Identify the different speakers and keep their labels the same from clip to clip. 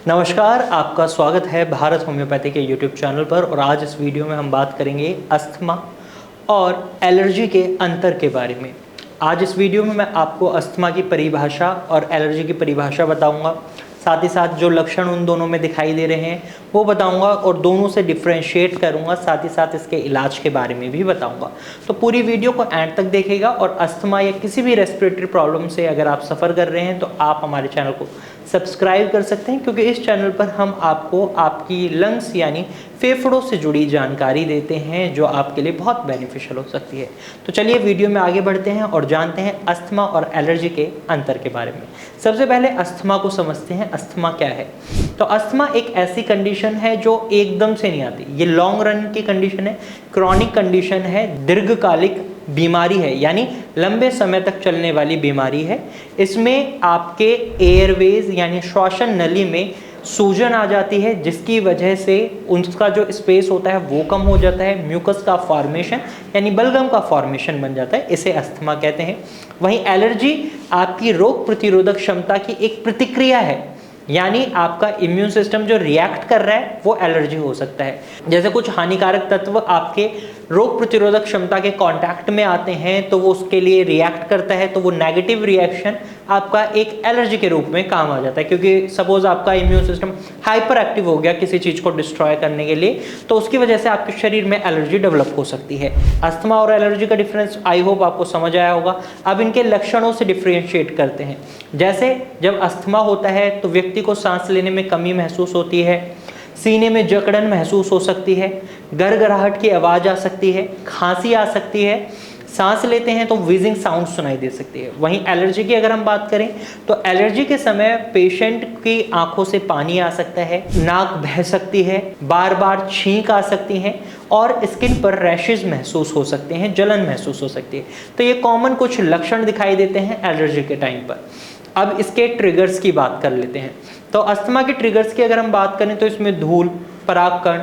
Speaker 1: नमस्कार, आपका स्वागत है भारत होम्योपैथी के यूट्यूब चैनल पर। और आज इस वीडियो में हम बात करेंगे अस्थमा और एलर्जी के अंतर के बारे में। आज इस वीडियो में मैं आपको अस्थमा की परिभाषा और एलर्जी की परिभाषा बताऊंगा, साथ ही साथ जो लक्षण उन दोनों में दिखाई दे रहे हैं वो बताऊंगा और दोनों से डिफ्रेंशिएट करूंगा, साथ ही साथ इसके इलाज के बारे में भी बताऊंगा। तो पूरी वीडियो को एंड तक देखिएगा। और अस्थमा या किसी भी रेस्पिरेटरी प्रॉब्लम से अगर आप सफ़र कर रहे हैं तो आप हमारे चैनल को सब्सक्राइब कर सकते हैं, क्योंकि इस चैनल पर हम आपको आपकी लंग्स यानी फेफड़ों से जुड़ी जानकारी देते हैं जो आपके लिए बहुत बेनिफिशियल हो सकती है। तो चलिए वीडियो में आगे बढ़ते हैं और जानते हैं अस्थमा और एलर्जी के अंतर के बारे में। सबसे पहले अस्थमा को समझते हैं। अस्थमा क्या है? तो अस्थमा एक ऐसी कंडीशन है जो एकदम से नहीं आती, ये लॉन्ग रन की कंडीशन है, क्रॉनिक कंडीशन है, दीर्घकालिक बीमारी है, यानी लंबे समय तक चलने वाली बीमारी है। इसमें आपके एयरवेज यानी श्वसन नली में सूजन आ जाती है, जिसकी वजह से उसका जो स्पेस होता है वो कम हो जाता है, म्यूकस का फॉर्मेशन यानी बलगम का फॉर्मेशन बन जाता है, इसे अस्थमा कहते हैं। वहीं एलर्जी आपकी रोग प्रतिरोधक क्षमता की एक प्रतिक्रिया है, यानी आपका इम्यून सिस्टम जो रिएक्ट कर रहा है वो एलर्जी हो सकता है। जैसे कुछ हानिकारक तत्व आपके रोग प्रतिरोधक क्षमता के कांटेक्ट में आते हैं तो वो उसके लिए रिएक्ट करता है, तो वो नेगेटिव रिएक्शन आपका एक एलर्जी के रूप में काम आ जाता है। क्योंकि सपोज आपका इम्यून सिस्टम हाइपर एक्टिव हो गया किसी चीज़ को डिस्ट्रॉय करने के लिए, तो उसकी वजह से आपके शरीर में एलर्जी डेवलप हो सकती है। अस्थमा और एलर्जी का डिफरेंस आई होप आपको समझ आया होगा। अब इनके लक्षणों से डिफ्रेंशिएट करते हैं। जैसे जब अस्थमा होता है तो व्यक्ति को सांस लेने में कमी महसूस होती है, सीने में जकड़न महसूस हो सकती है, गड़गड़ाहट की आवाज़ आ सकती है, खांसी आ सकती है, सांस लेते हैं तो व्हीजिंग साउंड सुनाई दे सकती है। वहीं एलर्जी की अगर हम बात करें तो एलर्जी के समय पेशेंट की आंखों से पानी आ सकता है, नाक बह सकती है, बार बार छींक आ सकती है और स्किन पर रैशेज महसूस हो सकते हैं, जलन महसूस हो सकती है। तो ये कॉमन कुछ लक्षण दिखाई देते हैं एलर्जी के टाइम पर। अब इसके ट्रिगर्स की बात कर लेते हैं। तो अस्थमा के ट्रिगर्स की अगर हम बात करें तो इसमें धूल, परागकण,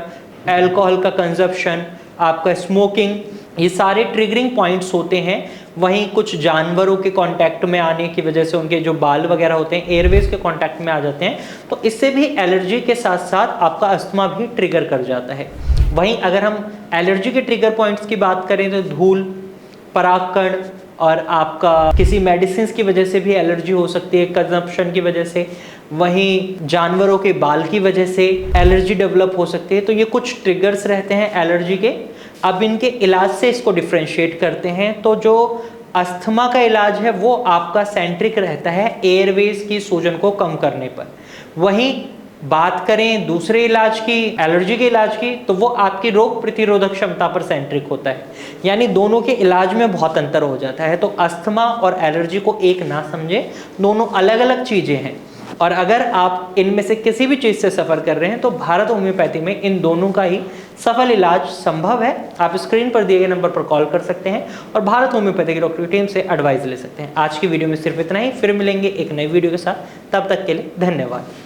Speaker 1: अल्कोहल का कंजप्शन, आपका स्मोकिंग, ये सारे ट्रिगरिंग पॉइंट्स होते हैं। वहीं कुछ जानवरों के कांटेक्ट में आने की वजह से उनके जो बाल वगैरह होते हैं एयरवेज के कांटेक्ट में आ जाते हैं, तो इससे भी एलर्जी के साथ साथ आपका अस्थमा भी ट्रिगर कर जाता है। वहीं अगर हम एलर्जी के ट्रिगर पॉइंट्स की बात करें तो धूल, परागकण और आपका किसी मेडिसिन की वजह से भी एलर्जी हो सकती है, कंजप्शन की वजह से। वहीं जानवरों के बाल की वजह से एलर्जी डेवलप हो सकती है। तो ये कुछ ट्रिगर्स रहते हैं एलर्जी के। अब इनके इलाज से इसको डिफ्रेंशिएट करते हैं। तो जो अस्थमा का इलाज है वो आपका सेंट्रिक रहता है एयरवेज की सूजन को कम करने पर। वहीं बात करें दूसरे इलाज की, एलर्जी के इलाज की, तो वो आपकी रोग प्रतिरोधक क्षमता पर सेंट्रिक होता है, यानी दोनों के इलाज में बहुत अंतर हो जाता है। तो अस्थमा और एलर्जी को एक ना समझे, दोनों अलग अलग चीज़ें हैं। और अगर आप इनमें से किसी भी चीज़ से सफ़र कर रहे हैं तो भारत होम्योपैथी में इन दोनों का ही सफल इलाज संभव है। आप स्क्रीन पर दिए गए नंबर पर कॉल कर सकते हैं और भारत होम्योपैथी की डॉक्टर की टीम से एडवाइस ले सकते हैं। आज की वीडियो में सिर्फ इतना ही, फिर मिलेंगे एक नई वीडियो के साथ। तब तक के लिए धन्यवाद।